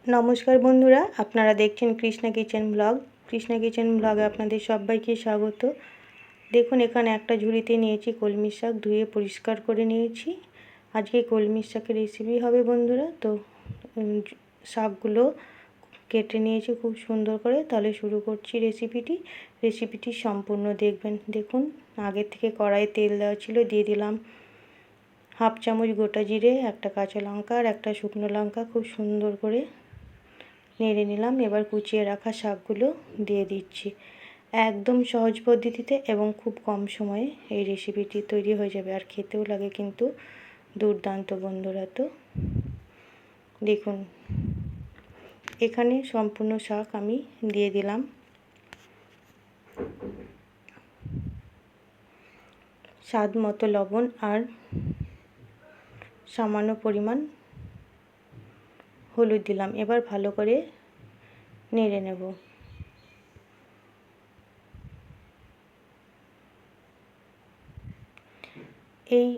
নমস্কার বন্ধুরা, আপনারা দেখছেন Krishna kitchen blog. Krishna kitchen ব্লগে আপনাদের সবাইকে স্বাগত। দেখুন, এখানে একটা ঝুড়িতে নিয়েছি কলমি শাক, ধুয়ে পরিষ্কার করে নিয়েছি। আজকে কলমি শাকের রেসিপি হবে বন্ধুরা। তো শাকগুলো কেটে নিয়েছি খুব সুন্দর করে। তাহলে শুরু করছি রেসিপিটি সম্পূর্ণ দেখবেন। দেখুন, আগে থেকে কড়াইয়ে তেল দেওয়া ছিল, দিয়ে দিলাম হাফ চামচ গোটা জিরে, একটা কাঁচা লঙ্কা আর একটা শুকনো লঙ্কা। খুব সুন্দর করে নেড়ে নিলাম। এবার কুচিয়ে রাখা শাকগুলো দিয়ে দিচ্ছি। একদম সহজ পদ্ধতিতে এবং খুব কম সময়ে এই রেসিপিটি তৈরি হয়ে যাবে, আর খেতেও লাগে কিন্তু দুর্দান্ত বন্ধুরা। তো দেখুন, এখানে সম্পূর্ণ শাক আমি দিয়ে দিলাম। স্বাদ মতো লবণ আর সামান্য পরিমাণ হলুদ দিলাম। এবার ভালো করে নেড়ে নেব। এই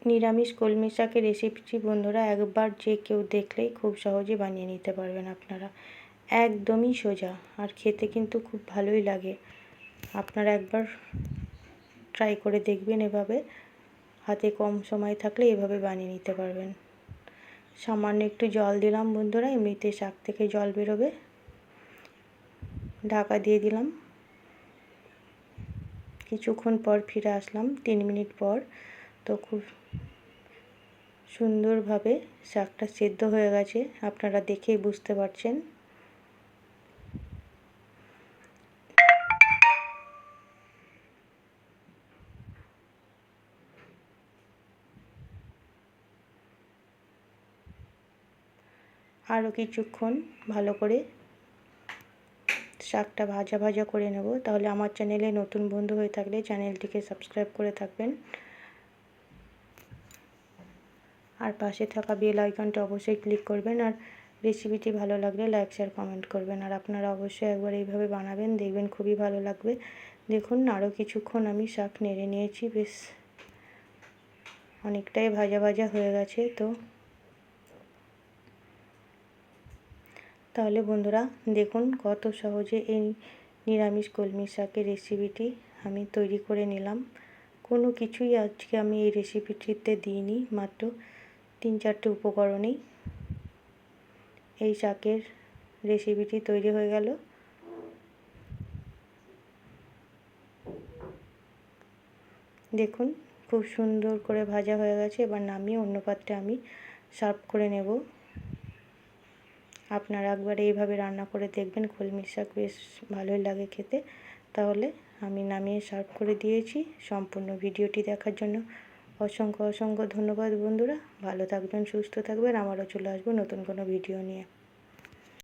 নিরামিষ কলমি শাকের রেসিপিটি বন্ধুরা একবার যে কেউ দেখলেই খুব সহজে বানিয়ে নিতে পারবেন আপনারা। একদমই সোজা, আর খেতে কিন্তু খুব ভালোই লাগে। আপনারা একবার ট্রাই করে দেখবেন, এভাবে হাতে কম সময় থাকলে এভাবে বানিয়ে নিতে পারবেন। সামান্য একটু জল দিলাম বন্ধুরা, এমনিতে শাক থেকে জল বেরোবে। ঢাকা দিয়ে দিলাম। কিছুক্ষণ পর ফিরে আসলাম, 3 মিনিট পর। তো খুব সুন্দরভাবে শাকটা সেদ্ধ হয়ে গেছে, আপনারা দেখেই বুঝতে পারছেন। আরও কিছুক্ষণ ভালো করে শাকটা ভাজা ভাজা করে নেব। তাহলে আমার চ্যানেলে নতুন বন্ধু হয়ে থাকলে চ্যানেলটিকে সাবস্ক্রাইব করে থাকবেন, আর পাশে থাকা বেল আইকনটা অবশ্যই ক্লিক করবেন। আর রেসিপিটি ভালো লাগলে লাইক শেয়ার কমেন্ট করবেন। আর আপনারা অবশ্যই একবার এইভাবে বানাবেন, দেখবেন খুবই ভালো লাগবে। দেখুন, আরও কিছুক্ষণ আমি শাক নেড়ে নিয়েছি, বেশ অনেকটাই ভাজা ভাজা হয়ে গেছে। তো তাহলে বন্ধুরা দেখুন, কত সহজে এই নিরামিষ কলমি শাকের রেসিপিটি আমি তৈরি করে নিলাম। কোনো কিছুই আজকে আমি এই রেসিপিটিতে দিইনি, মাত্র 3-4টে উপকরণেই এই শাকের রেসিপিটি তৈরি হয়ে গেল। দেখুন, খুব সুন্দর করে ভাজা হয়ে গেছে। এবার নামিয়ে অন্য পাত্রে আমি সার্ভ করে নেব। আপনারা একবার এইভাবে রান্না করে দেখবেন, কলমি শাক বেশ ভালোই লাগে খেতে। তাহলে আমি নামিয়ে সার্ভ করে দিয়েছি। সম্পূর্ণ ভিডিওটি দেখার জন্য অসংখ্য ধন্যবাদ বন্ধুরা। ভালো থাকবেন, সুস্থ থাকবেন। আবারও চলে আসবো নতুন কোনো ভিডিও নিয়ে।